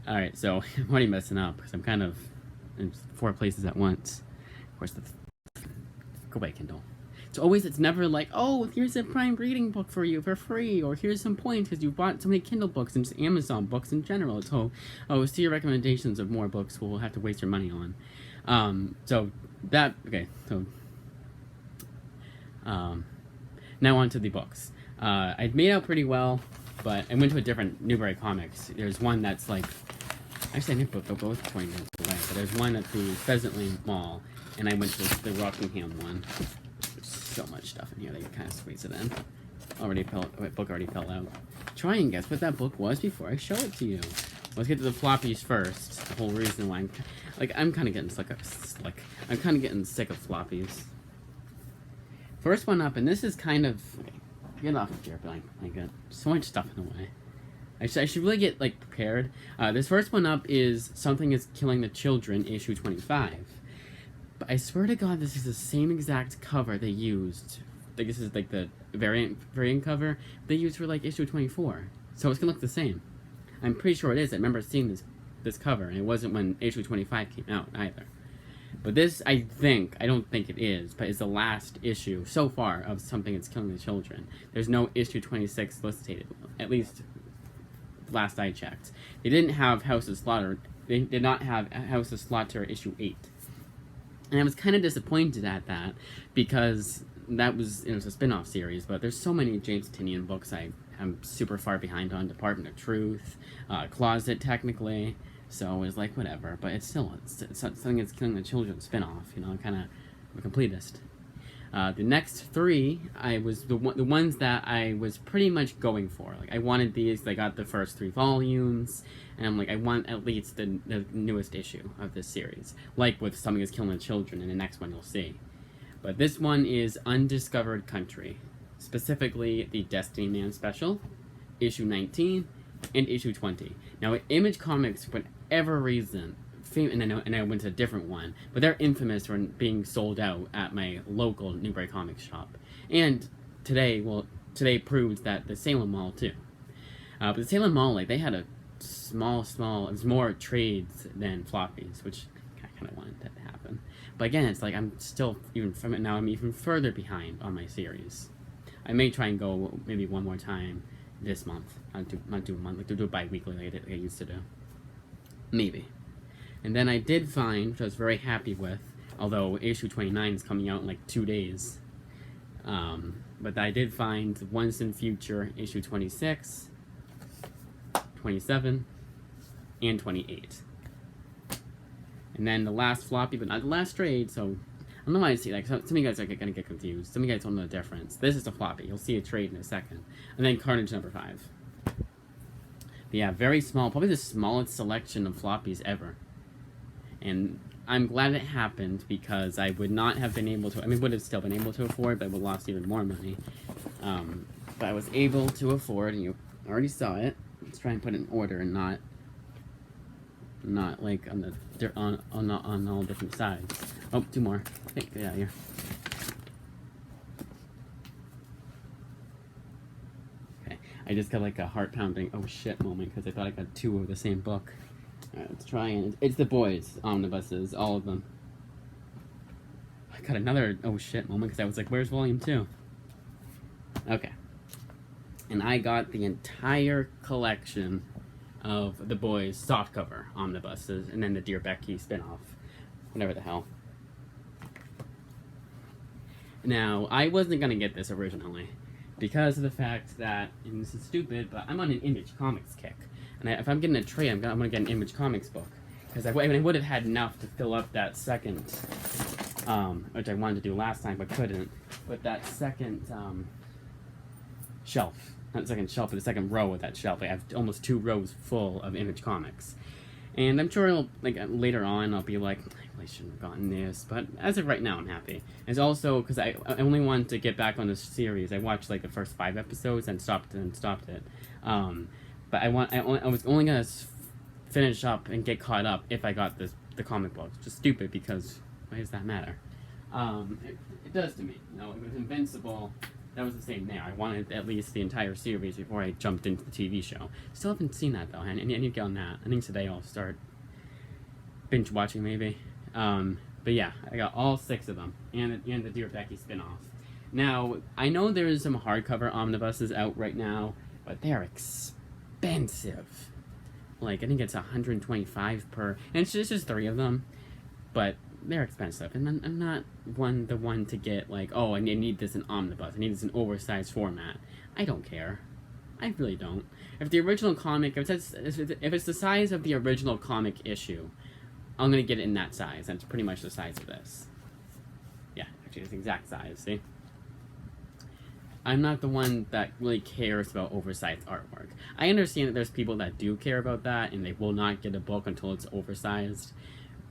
Alright, so I'm already messing up because I'm kind of in 4 places at once. Of course, go away, Kindle. It's never like, oh, here's a Prime reading book for you for free, or here's some points because you bought so many Kindle books and just Amazon books in general. It's see your recommendations of more books we'll have to waste your money on. Now on to the books. I'd made out pretty well, but I went to a different Newbury Comics. There's one that's like, actually I think they're both 20 minutes away, but there's one at the Pheasant Lane Mall, and I went to the Rockingham one. There's so much stuff in here that you kind of squeeze it in. Book already fell out. Try and guess what that book was before I show it to you. Let's get to the floppies first. The whole reason why I'm kind of getting sick of floppies. First one up, and this is kind of get off of here, but I got so much stuff in the way. I should really get prepared. This first one up is Something Is Killing the Children, issue 25. But I swear to God, this is the same exact cover they used. This is the variant cover they used for issue 24. So it's gonna look the same. I'm pretty sure it is. I remember seeing this cover, and it wasn't when issue 25 came out either. But this, I don't think it is, but it's the last issue so far of Something That's Killing the Children. There's no issue 26 listed, at least last I checked. They didn't have House of Slaughter. They did not have House of Slaughter issue 8. And I was kind of disappointed at that, because that was, it was a spin-off series, but there's so many James Tynion books I'm super far behind on. Department of Truth, Closet, technically. So it was whatever, but it's Something That's Killing the Children spin-off, I'm kind of a completist. The next 3, I was the ones that I was pretty much going for. I wanted these. I got the first 3 volumes, and I'm I want at least the newest issue of this series. With Something Is Killing the Children, and the next one you'll see. But this one is Undiscovered Country, specifically the Destiny Man special, issue 19, and issue 20. Now, Image Comics, for whatever reason, and I went to a different one, but they're infamous for being sold out at my local Newbury Comics shop. And today proves that the Salem Mall too. But the Salem Mall, they had a small, it was more trades than floppies, which I kind of wanted that to happen. But again, it's I'm still, even from it now, I'm even further behind on my series. I may try and go maybe one more time this month. Not do a month, do it bi-weekly like I used to do. Maybe. And then I did find, which I was very happy with, although issue 29 is coming out in 2 days. But I did find Once in Future, issue 26, 27, and 28. And then the last floppy, but not the last trade, so I don't know why I see, some of you guys are going to get confused. Some of you guys don't know the difference. This is a floppy. You'll see a trade in a second. And then Carnage number 5. But yeah, very small, probably the smallest selection of floppies ever. And I'm glad it happened, because I would not have been able to, would have still been able to afford, but I would have lost even more money. But I was able to afford, and you already saw it. Let's try and put it in order and not on all different sides. Oh, 2 more. Hey, get out of here. Okay, I just got a heart pounding oh shit moment because I thought I got 2 of the same book. Alright, let's try and it's the boys omnibuses, all of them. I got another oh shit moment because I was where's volume 2? Okay. And I got the entire collection of the boys softcover omnibuses, and then the Dear Becky spin-off. Whatever the hell. Now, I wasn't going to get this originally, because of the fact that, and this is stupid, but I'm on an Image Comics kick. And if I'm getting a trade, I'm going to get an Image Comics book. Because I would have had enough to fill up that second, which I wanted to do last time, but couldn't. But that second shelf. Not the second shelf, but the second row of that shelf. I have almost 2 rows full of Image Comics. And I'm sure later on I'll be I really shouldn't have gotten this, but as of right now I'm happy. It's also because I only wanted to get back on this series. I watched the first 5 episodes and stopped it. But I was only gonna finish up and get caught up if I got the comic book. Which is stupid, because why does that matter? It does to me. It was Invincible. that was the same there. I wanted at least the entire series before I jumped into the TV show. Still haven't seen that though. I need to get on that. I think today I'll start binge watching maybe. But yeah, I got all 6 of them, and the Dear Becky spinoff. Now I know there's some hardcover omnibuses out right now, but they're expensive. Like I think it's $125 per, and it's just 3 of them, but they're expensive, and I'm not the one to get like, oh, I need this in omnibus, I need this in oversized format. I don't care. I really don't. If the original comic, if it's the size of the original comic issue, I'm gonna get it in that size. That's pretty much the size of this. Yeah, actually, it's the exact size. See, I'm not the one that really cares about oversized artwork. I understand that there's people that do care about that, and they will not get a book until it's oversized.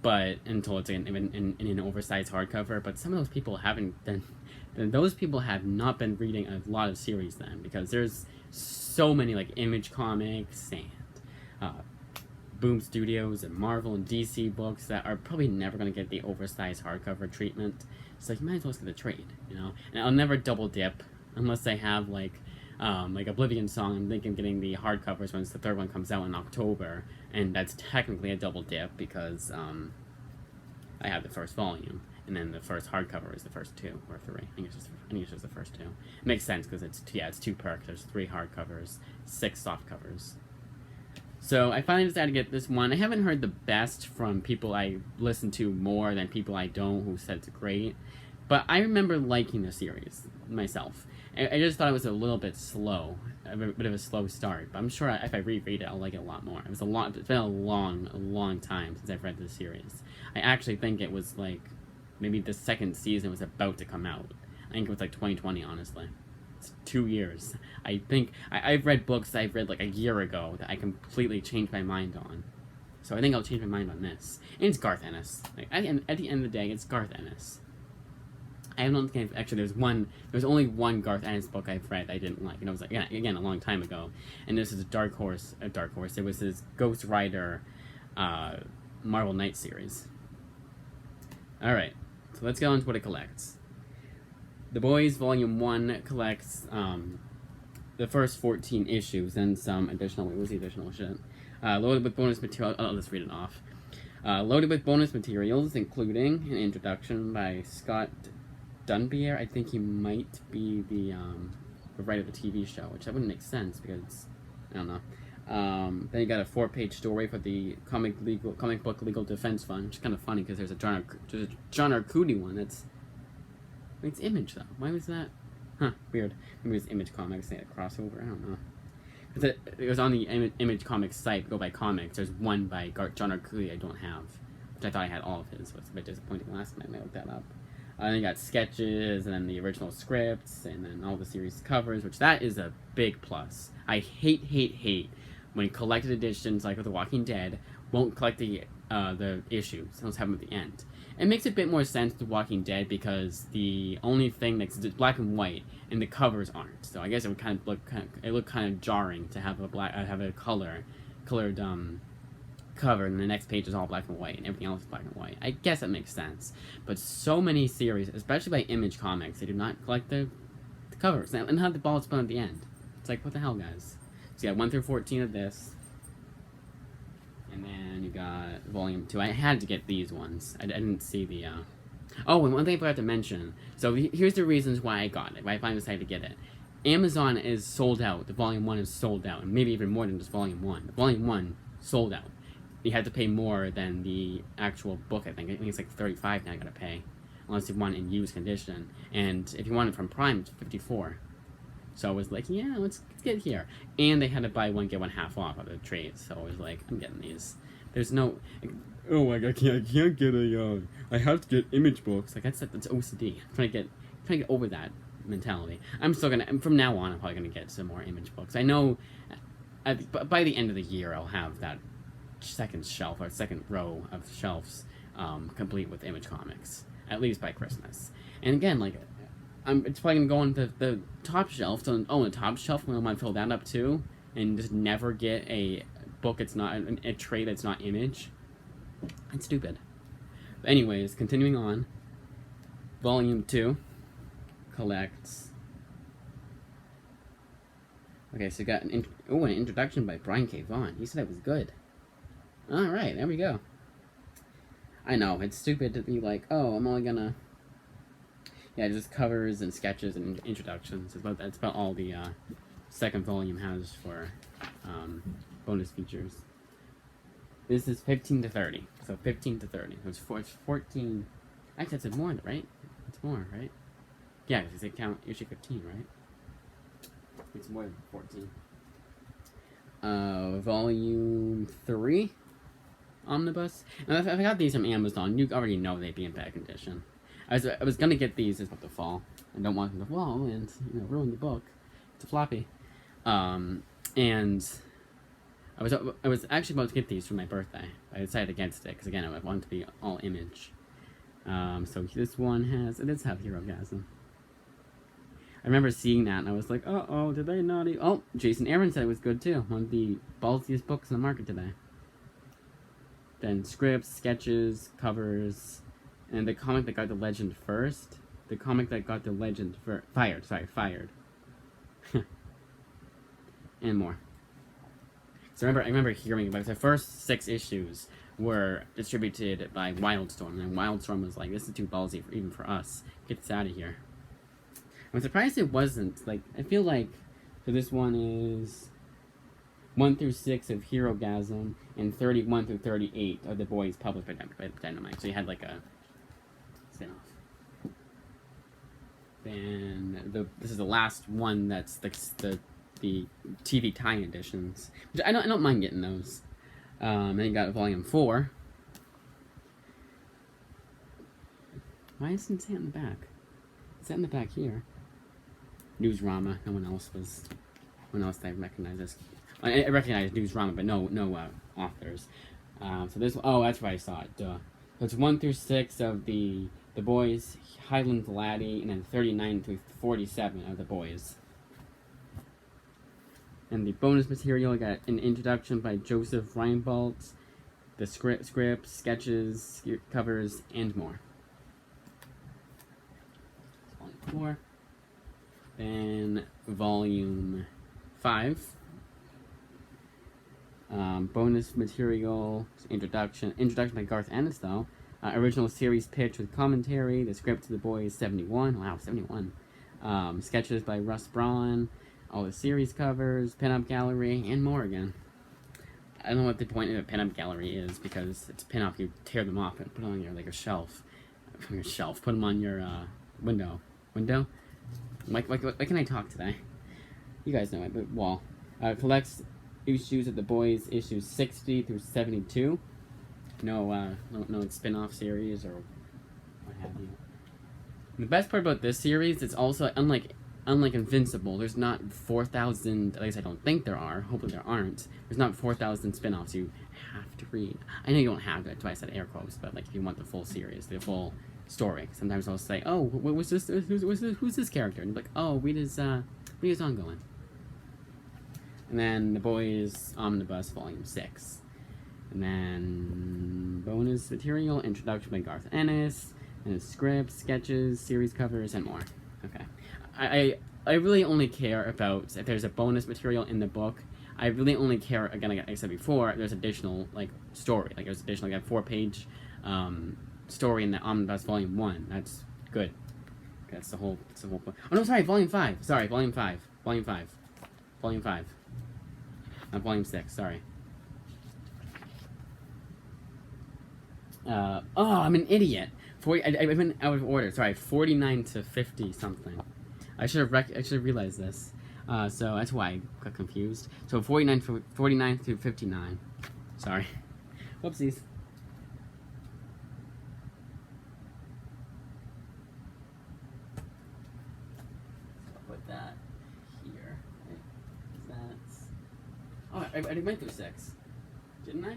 But until it's in an oversized hardcover, but some of those people haven't been. Those people have not been reading a lot of series then, because there's so many like Image Comics and Boom Studios and Marvel and DC books that are probably never going to get the oversized hardcover treatment. So you might as well just get the trade, you know. And I'll never double dip unless they have like Oblivion Song. I'm thinking getting the hardcovers once the 3rd one comes out in October, and that's technically a double dip because I have the first volume, and then the first hardcover is the first 2 or 3. I think it's just the first 2. It makes sense because it's 2 perks. There's 3 hardcovers, 6 soft covers. So I finally decided to get this one. I haven't heard the best from people I listen to more than people I don't, who said it's great. But I remember liking the series myself. I just thought it was a little bit slow, a bit of a slow start. But I'm sure if I reread it, I'll like it a lot more. It's been a long time since I've read this series. I actually think it was like maybe the 2nd season was about to come out. I think it was like 2020, honestly. It's 2 years. I think I've read books I've read like a year ago that I completely changed my mind on. So I think I'll change my mind on this. And it's Garth Ennis. Like, at the end of the day, it's Garth Ennis. I don't think actually there's only one Garth Ennis book I've read I didn't like, and it was like, again a long time ago, and this is a Dark Horse. It was his Ghost Rider Marvel Knights series. Alright, so let's get on to what it collects. The Boys Volume 1 collects the first 14 issues and some additional, what was the additional shit? Loaded with bonus material, let's read it off. Loaded with bonus materials, including an introduction by Scott Dunbier. I think he might be the writer of the TV show, which that wouldn't make sense because I don't know. Then you got a 4-page story for the comic book legal defense fund, which is kind of funny because there's a John Arcudi one. It's Image though. Why was that? Huh? Weird. Maybe it's Image Comics. They had a crossover. I don't know. Because it was on the Image Comics site. Go by comics. There's one by John Arcudi I don't have, which I thought I had all of his. So it's a bit disappointing. Last time I looked that up. Then you got sketches, and then the original scripts, and then all the series covers, which that is a big plus. I hate when collected editions, like with The Walking Dead, won't collect the issues. They'll just have them at the end. It makes a bit more sense with The Walking Dead because the only thing that's black and white, and the covers aren't. So I guess it would kind of look kind of jarring to have a colored cover, and the next page is all black and white, and everything else is black and white. I guess that makes sense. But so many series, especially by Image Comics, they do not collect the covers and have the ball spun at the end. It's like, what the hell, guys? So you got 1 through 14 of this, and then you got Volume 2. I had to get these ones. I didn't see the. Oh, and one thing I forgot to mention. So here's the reasons why I got it. Why I finally decided to get it. Amazon is sold out. The Volume 1 is sold out, and maybe even more than just Volume 1. The Volume 1 sold out. You had to pay more than the actual book, I think. I think it's like $35 now I gotta pay. Unless you want it in used condition. And if you want it from Prime, it's $54. So I was like, yeah, let's get it here. And they had to buy one, get one half off of the trade. So I was like, I'm getting these. There's no, oh, I can't get a, I have to get Image books. Like, that's OCD. I'm trying to get over that mentality. I'm still gonna, from now on, I'm probably gonna get some more Image books. I know, by the end of the year, I'll have that second shelf or second row of shelves complete with Image Comics, at least by Christmas. And again, like, it's probably gonna go on the top shelf. So, the top shelf, I'm gonna fill that up too, and just never get a book. It's not a trade that's not Image. It's stupid. But anyways, continuing on. Volume 2 collects Okay, so we got an introduction by Brian K. Vaughan. He said it was good. Alright, there we go. I know, it's stupid to be like, oh, I'm only gonna... Yeah, just covers and sketches and introductions. That's about all the second volume has for bonus features. This is 15 to 30. So 15 to 30. It's 14... Actually, it's more, right? It's more, right? Yeah, because they count usually 15, right? It's more than 14. Volume 3, Omnibus. And if I got these from Amazon, you already know they'd be in bad condition. I was gonna get these about the fall. I don't want them to fall and ruin the book. It's a floppy. And I was actually about to get these for my birthday. I decided against it because again I want it to be all image. So this one does have Herogasm. I remember seeing that and I was like, uh-oh, did they not Oh, Jason Aaron said it was good too. One of the ballsiest books in the market today. Then scripts, sketches, covers, and the comic that got the legend first. The comic that got the legend fired. And more. So I remember hearing about it. The first 6 issues were distributed by Wildstorm, and Wildstorm was like, this is too ballsy even for us. Get this out of here. I'm surprised it wasn't. Like, I feel like, so this one is 1 through 6 of Herogasm, and 31 through 38 of the boys published by Dynamite. So you had like a spin-off. Then this is the last one that's the TV tie-in editions, which I don't mind getting those. Then you got volume 4. Why isn't it in the back? It's in the back here. Newsrama. No one else I recognize this. I recognize Newsrama, but no authors. So this. Oh, that's why I saw it. Duh. So it's 1 through 6 of the boys, Highland Laddie, and then 39 through 47 of the boys. And the bonus material, I got an introduction by Joseph Reinbold, the scripts, sketches, covers, and more. Volume 4. Then volume 5. Bonus material, introduction by Garth Ennis, though. Original series pitch with commentary, the script to the boys, 71. Wow, 71. Sketches by Russ Braun. All the series covers, pinup gallery, and more again. I don't know what the point of a pinup gallery is because it's pinup. You tear them off and put them on your like a shelf. From your shelf, put them on your window. Window. Why can I talk today? You guys know it. But wall collects issues of the boys, issues 60 through 72. No spin-off series or what have you. The best part about this series, it's also unlike Invincible, there's not 4,000, at least I don't think there are, hopefully there aren't, there's not 4,000 spin-offs you have to read. I know you don't have to, that's why I said air quotes, but like if you want the full series, the full story, sometimes I'll say, oh, who's this character? And you're like, oh, read his ongoing. And then The Boys Omnibus Volume 6. And then bonus material, introduction by Garth Ennis, and scripts, sketches, series covers, and more. Okay. I really only care about if there's a bonus material in the book. I really only care, again, like I said before, there's additional like story. Like there's additional like a 4-page story in the Omnibus Volume 1. That's good. That's the whole point. Oh no, sorry, Volume 5. Sorry, Volume 5. Volume 5. Volume 5. Not Volume 6, sorry. Oh, I'm an idiot. I went out of order. Sorry, 49 to 50 something. I should have realized this. So that's why I got confused. So 49 through 59. Sorry. Whoopsies. Put that here. Oh, I went through 6. Didn't I?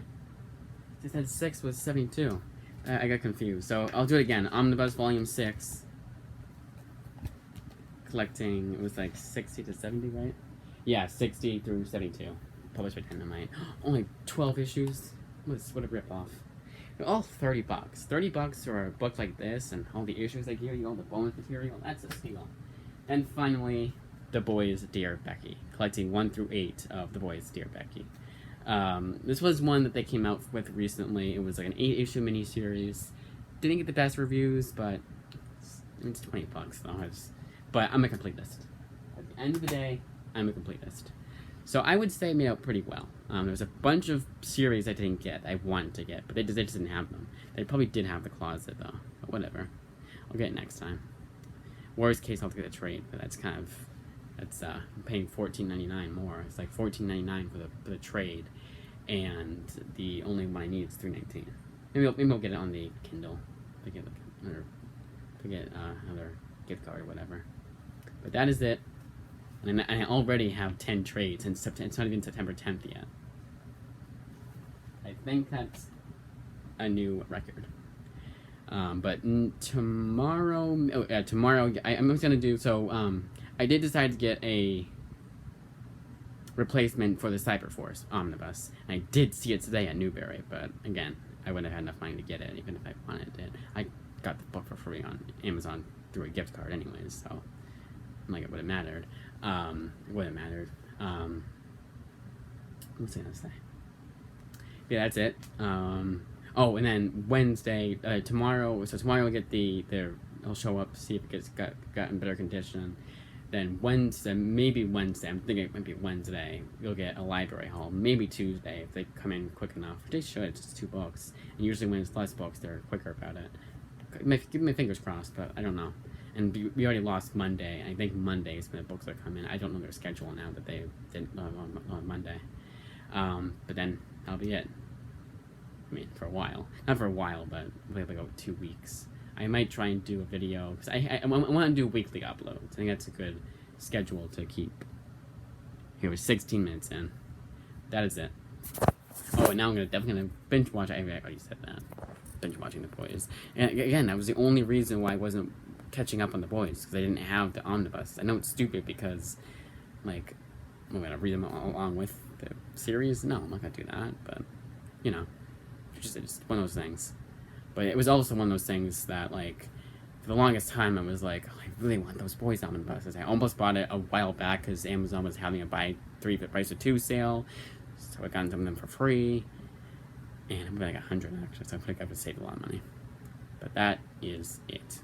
It said 6 was 72. I got confused. So I'll do it again. Omnibus Volume 6. Collecting, it was like 60 to 70, right? Yeah, 60 through 72. Published by Dynamite. Only 12 issues? What a rip-off. They're all $30. $30 for a book like this, and all the issues they give you, all the bonus material, that's a steal. And finally, The Boys Dear Becky. collecting 1 through 8 of The Boys, Dear Becky. This was one that they came out with recently. It was like an 8-issue miniseries. Didn't get the best reviews, but it's $20 though. But I'm a completist. At the end of the day, I'm a completist. So I would say it made out pretty well. There was a bunch of series I didn't get, I wanted to get, but they just didn't have them. They probably did have the closet though, but whatever. I'll get it next time. Worst case, I'll have to get a trade, but I'm paying $14.99 more. It's like $14.99 for the trade, and the only one I need is $3.19. Maybe I'll get it on the Kindle to get another gift card or whatever. But that is it. And I already have 10 trades, and it's not even September 10th yet. I think that's a new record. But tomorrow, I'm just gonna do, I did decide to get a replacement for the Cyberforce Omnibus. And I did see it today at Newbury, but again, I wouldn't have had enough money to get it, even if I wanted it. I got the book for free on Amazon through a gift card anyways, so like it would have mattered. It wouldn't have mattered. What's I gonna say? Yeah, that's it. Oh, and then Wednesday, tomorrow I'll get I'll show up, see if it got in better condition. Then maybe Wednesday, I'm thinking it might be Wednesday, you'll get a library haul. Maybe Tuesday, if they come in quick enough. They should, it's just 2 books. And usually when it's less books, they're quicker about it. Give my fingers crossed, but I don't know. And we already lost Monday. I think Monday is when the books are coming. I don't know their schedule now that they did on Monday. But then that'll be it. I mean, for a while. Not for a while, but like 2 weeks. I might try and do a video, because I want to do weekly uploads. I think that's a good schedule to keep. Here, we're 16 minutes in. That is it. Oh, and now I'm definitely gonna binge watch. I already said that. Binge watching The Boys. And again, that was the only reason why I wasn't catching up on The Boys, because I didn't have the Omnibus. I know it's stupid because, like, I'm gonna read them along with the series. No, I'm not gonna do that. But you know, it's just one of those things. But it was also one of those things that, like, for the longest time, I was like, oh, I really want those Boys Omnibuses. I almost bought it a while back because Amazon was having a buy 3 for the price of 2 sale, so I got some of them for free. And I'm like 100 actually, so I think I would save a lot of money. But that is it.